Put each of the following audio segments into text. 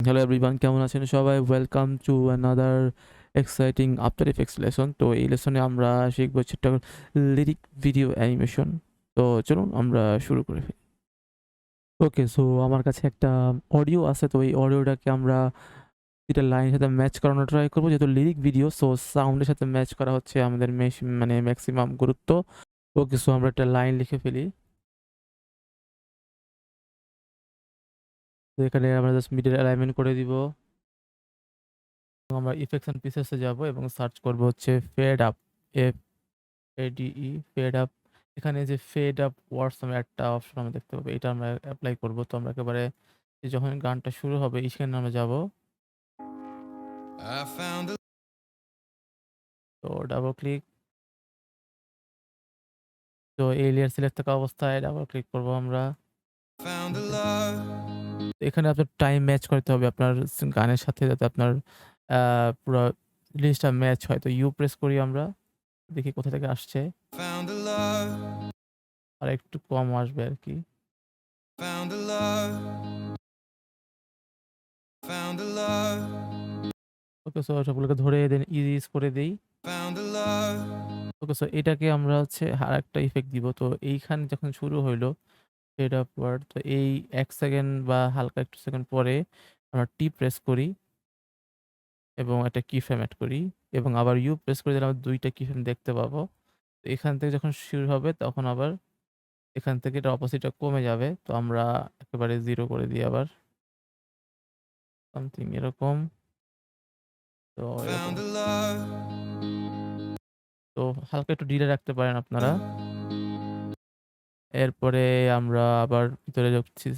Hello everyone, কেমন আছেন সবাই? Welcome to another exciting after effects lesson. তো এই লেসনে আমরা শিখব হচ্ছে একটা লিরিক ভিডিও অ্যানিমেশন। তো চলুন আমরা শুরু করে ফেলি। ওকে, সো আমার কাছে একটা অডিও আছে। তো এই অডিওটাকে আমরা এটা লাইনের সাথে ম্যাচ করানোর ট্রাই করব। যেহেতু লিরিক ভিডিও, সো সাউন্ডের সাথে ম্যাচ করা হচ্ছে আমাদের মানে ম্যাক্সিমাম গুরুত্ব। ওকে, সো আমরা একটা লাইন লিখে ফেলি। তো এখানে আমরা জাস্ট মিডল অ্যালাইনমেন্ট করে দিব। এবং আমরা ইফেক্টস এন্ড পিসেসে যাব এবং সার্চ করব হচ্ছে fed up, F ADE, fed up. এখানে যে ফেড আপ ওয়ার্ডস নামে একটা অপশন আমরা দেখতে পাবো, এটা আমরা অ্যাপ্লাই করব। তো আমরা একেবারে যখন গানটা শুরু হবে সেখানে আমরা যাব। তো ডাবল ক্লিক। তো এই লেয়ার সিলেক্ট থাকা অবস্থায় ডাবল ক্লিক করব আমরা। তো এখানে আপনার টাইম ম্যাচ করতে হবে আপনার গানের সাথে, যাতে আপনার পুরো লিস্টটা ম্যাচ হয়। তো ইউ প্রেস করি আমরা, দেখি কোথা থেকে আসছে। আর একটু কম আসবে আর কি। ওকে, সো সবগুলোকে ধরে দেন ইরিজ করে দেই। ওকে, সো এটাকে আমরা হচ্ছে আরেকটা ইফেক্ট দিব। তো এইখানে যখন শুরু হইলো ফেড আপওয়ার্ড, তো এই ১ সেকেন্ড বা হালকা একটু সেকেন্ড পরে আমরা টি প্রেস করি এবং একটা কি ফ্রেম এড করি এবং আবার ইউ প্রেস করে দিলে আমরা ২ টা কি ফ্রেম দেখতে পাবো। তো এখান থেকে যখন শুরু হবে তখন আবার এখান থেকে এটার অপোজিটটা কমে যাবে। তো আমরা একেবারে 0 করে দিই আবার। সামথিং এরকম। তো এরকম। তো হালকা একটু ডিলে রাখতে পারেন আপনারা। এরপরে আমরা আবার ভিতরে যাচ্ছি।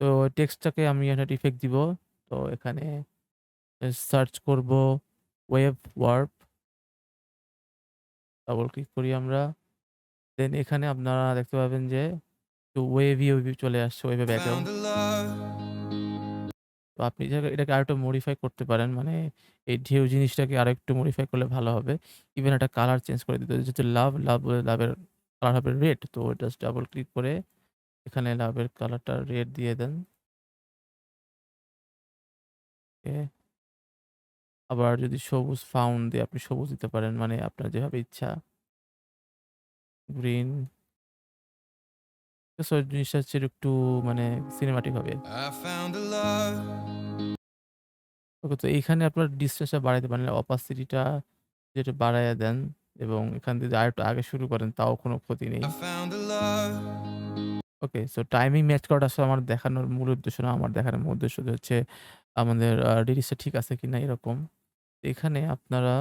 তো টেক্সটটাকে আমি একটা ইফেক্ট দিব। তো এখানে সার্চ করব ওয়েভ ওয়ার্প, ডাবল ক্লিক করি আমরা। দেন এখানে আপনারা দেখতে পাবেন যে একটু ওয়েভি চলে আসছে, ওয়েভে ব্যাকগ্রাউন্ড। তো আপনি এটাকে আরেকটু মডিফাই করতে পারেন। মানে এই ঢেউ জিনিসটাকে আরেকটু মডিফাই করলে ভালো হবে। ইভেন একটা কালার চেঞ্জ করে দিতে হবে। যেহেতু লাভের কালার হবে রেড। তো জাস্ট ডাবল ক্লিক করে এখানে লাভের কালারটা রেড দিয়ে দেন। ওকে। আবার যদি সবুজ ফাউন্ড দিয়ে আপনি সবুজ দিতে পারেন, মানে আপনার যেভাবে ইচ্ছা। গ্রিন। সো জিনিসটা হচ্ছে একটু মানে সিনেমাটিক হবে। ওকে, তো এইখানে আপনার ডিসটেন্সটা বাড়াইতে পারেন। অপাসিটিটা যেটা বাড়াইয়া দেন এবং এখান থেকে যদি আরেকটু আগে শুরু করেন তাও কোনো ক্ষতি নেই। ওকে, সো টাইমিং ম্যাচ করাটা আসলে আমার দেখানোর মূল উদ্দেশ্য না। আমার দেখানোর মূল উদ্দেশ্য হচ্ছে আমাদের লিরিক্সটা ঠিক আছে কিনা এরকম। এখানে আপনারা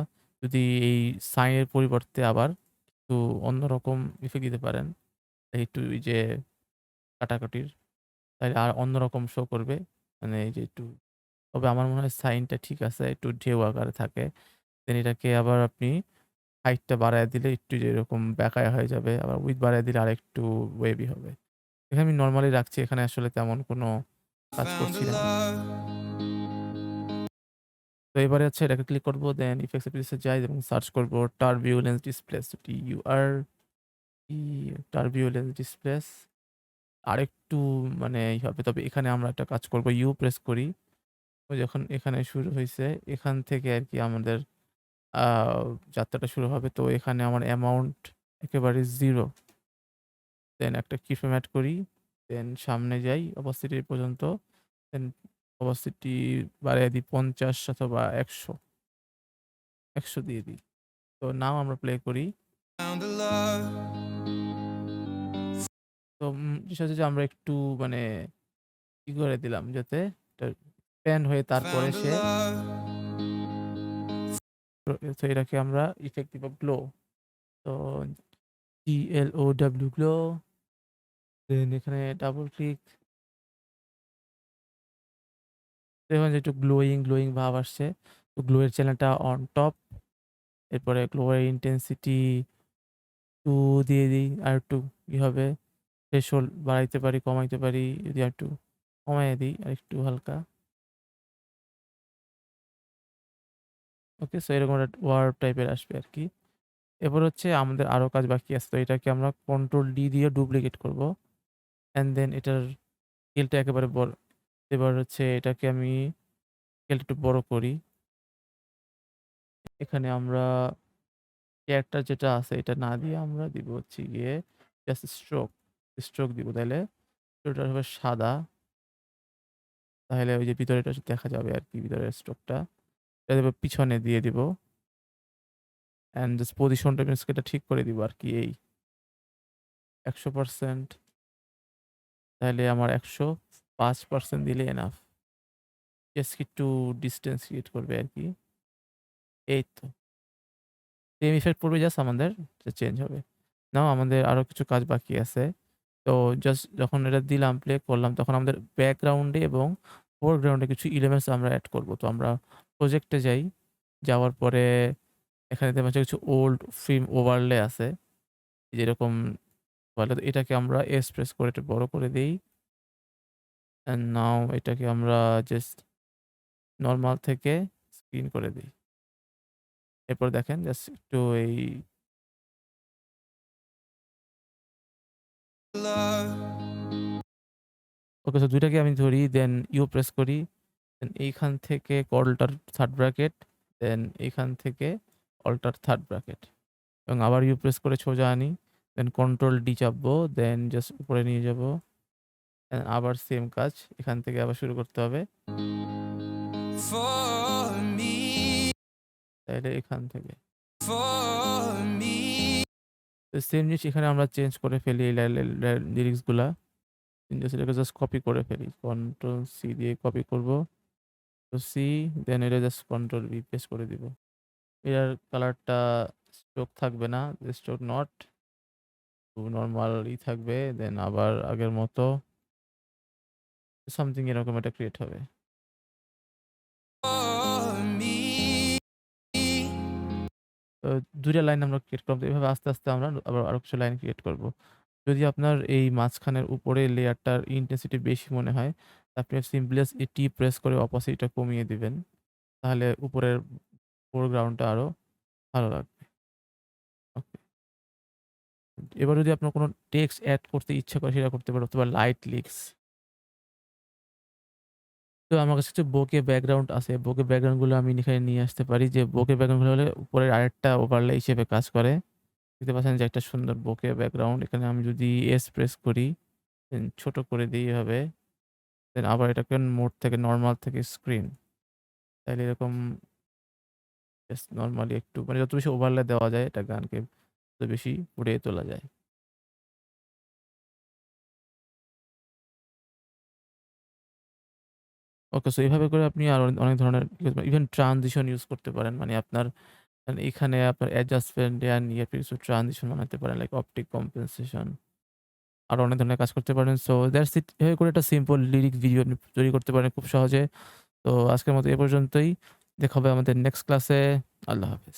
যদি এই সাইনের পরিবর্তে আবার একটু অন্যরকম ইফেক্ট দিতে পারেন। একটু ওই যে কাটাকাটির, তাইলে আর অন্যরকম শো করবে। মানে এই যে একটু, তবে আমার মনে হয় সাইনটা ঠিক আছে, একটু ঢেউ আকারে থাকে। দেন এটাকে আবার আপনি হাইটটা বাড়ায় দিলে একটু যে এরকম বেঁকায়া হয়ে যাবে। আবার উইডথ বাড়ায় দিলে আরেকটু ওয়েভি হবে। এখানে আমি নরমালি রাখছি। এখানে আসলে তেমন কোনো কাজ করছি না। তো এবারে হচ্ছে এটাকে ক্লিক করব। দেন ইফেক্টস এ পিসে যাই এবং সার্চ করব টারবিউলেন্স ডিসপ্লেস, টারবিউলেন্স ডিসপ্লেস। আরেকটু মানে হবে। তবে এখানে আমরা একটা কাজ করব, ইউ প্রেস করি। ও যখন এখানে শুরু হইছে, এখান থেকে আরকি আমাদের আ যাত্রাটা শুরু হবে। তো এখানে আমার অ্যামাউন্ট একেবারে 0। দেন একটা কিফ্রেম এড করি। দেন সামনে যাই opacity পর্যন্ত। দেন opacity বাড়াইয়া দিই ৫০ অথবা ১০০। ১০০ দিয়ে দিই। তো নাও আমরা প্লে করি। তো বিষয় হচ্ছে যে আমরা একটু মানে ই করে দিলাম যাতে এটা প্যান হয়ে তারপরে সে তো এটাকে আমরা ইফেক্ট দিব গ্লো। তো GLOW গ্লো। দেন এখানে ডাবল ক্লিক। দেখবেন যে একটু গ্লোয়িং ভাব আসছে। তো গ্লো এর চ্যানেলটা অন টপ। এরপরে গ্লো এর ইনটেনসিটি 2 দিয়ে দিই। আরেকটু ই হবে। থ্রেশহোল্ড বাড়াইতে পারি, কমাইতে পারি। যদি আরেকটু কমাইয়া দিই আরেকটু হালকা। ওকে, সো এরকম একটা ওয়ার্প টাইপের আসবে আরকি। এরপর হচ্ছে আমাদের আরো কাজ বাকি আছে। তো এটাকে আমরা কন্ট্রোল ডি দিয়ে ডুপ্লিকেট করব। অ্যান্ড দেন এটার স্কেলটা একেবারে এবার হচ্ছে এটাকে আমি স্কেলটা একটু বড় করি। এখানে আমরা ক্যারেক্টার যেটা আছে এটা না দিয়ে আমরা দিব হচ্ছে গিয়ে জাস্ট স্ট্রোক দিব। তাইলে ওটা হবে সাদা। তাহলে ওই যে ভিতরেটা দেখা যাবে আরকি ভিতরের স্ট্রোকটা। এটা এবার পিছনে দিয়ে দিব। অ্যান্ড জাস্ট পজিশনটা আমি স্কেলটা ঠিক করে দিব আরকি এই ১০০% তাইলে আমার ১০৫% দিলে এনাফ। জাস্ট একটু ডিসট্যান্স ক্রিয়েট করবে আরকি। এই তো। সেম ইফেক্ট পড়বে জাস্ট আমাদের চেঞ্জ হবে। নাও আমাদের আরো কিছু কাজ বাকি আছে। তো জাস্ট যখন এটা দিলাম, প্লে করলাম তখন আমাদের ব্যাকগ্রাউন্ডে এবং ফোরগ্রাউন্ডে কিছু এলিমেন্টস আমরা এড করব। তো আমরা প্রজেক্টে যাই। যাওয়ার পরে এখানে দেখবেন যে কিছু ওল্ড ফিল্ম ওভারলে আছে। যেরকম বলে এটাকে আমরা এস প্রেস করে একটু বড় করে দেই। অ্যান্ড নাও এটাকে আমরা জাস্ট নরমাল থেকে স্ক্রিন করে দেই। এরপর দেখেন জাস্ট একটু এই ওকে, সো ২ টাকে আমি ধরি, দেন ইউ প্রেস করি। দেন এইখান থেকে অল্টার থার্ড ব্র্যাকেট, দেন এইখান থেকে অল্টার থার্ড ব্র্যাকেট এবং আবার ইউ প্রেস করে সোজা আনি। দেন কন্ট্রোল ডি চাপবো, দেন জাস্ট উপরে নিয়ে যাবো। দেন আবার সেম কাজ। এখান থেকে আবার শুরু করতে হবে। For me, তাইলে এখান থেকে। For me, তো সেম জিনিস এখানে আমরা চেঞ্জ করে ফেলি এই লিরিক্স গুলা। জাস্ট এটাকে জাস্ট কপি করে ফেলি। কন্ট্রোল সি দিয়ে কপি করব। তো সি, দেন এটা জাস্ট কন্ট্রোল ভি পেস্ট করে দিব। এটার কালারটা স্ট্রোক থাকবে না, স্ট্রোক নট, নরমালই থাকবে। দেন আবার আগের মতো সামথিং এরকম একটা ক্রিয়েট হবে। তো ২ টা লাইন আমরা ক্রিয়েট করব। তো এভাবে আস্তে, আস্তে আমরা আবার আরো কিছু লাইন ক্রিয়েট করব। যদি আপনার এই মাঝখানের উপরের লেয়ারটার ইনটেনসিটি বেশি মনে হয়, আপনি সিম্পলি জাস্ট এই টি প্রেস করে অপাসিটিটা কমিয়ে দিবেন। তাহলে উপরের ফোরগ্রাউন্ডটা আরো ভালো লাগবে। ওকে। এবার যদি আপনার কোনো টেক্সট এড করতে ইচ্ছা করে সেটা করতে পারেন, অথবা লাইট লিক্স। তো আমার কাছে কিছু বোকে ব্যাকগ্রাউন্ড আছে। বোকে ব্যাকগ্রাউন্ড গুলো আমি এখানে নিয়ে আসতে পারি। যে বোকে ব্যাকগ্রাউন্ড গুলো হলে উপরের আরেকটা ওভারলে হিসেবে কাজ করে। দেখতে পাচ্ছেন যে একটা সুন্দর বোকে ব্যাকগ্রাউন্ড। এখানে আমি যদি এস প্রেস করি, দেন ছোট করে দেই এভাবে। দেন আবার এটাকে মোড থেকে নরমাল থেকে স্ক্রিন। তাইলে এরকম জাস্ট নরমালি একটু মানে যত বেশি ওভারলে দেওয়া যায় এটা গানকে তত বেশি ফুটিয়ে তোলা যায়। ওকে, সো এভাবে করে আপনি আরো অনেক ধরনের ইভেন ট্রানজিশন ইউজ করতে পারেন। মানে আপনার মানে এখানে আপনার অ্যাডজাস্টমেন্ট নিয়ে আপনি কিছু ট্রানজিশন বানাতে পারেন, লাইক অপটিক কম্পেনসেশন। আরো অনেক ধরনের কাজ করতে পারেন। So that's it. এভাবে করে একটা সিম্পল লিরিক ভিডিও আপনি তৈরি করতে পারেন খুব সহজে। তো আজকের মতো এ পর্যন্তই। দেখা হবে আমাদের নেক্সট ক্লাসে। আল্লাহ হাফেজ।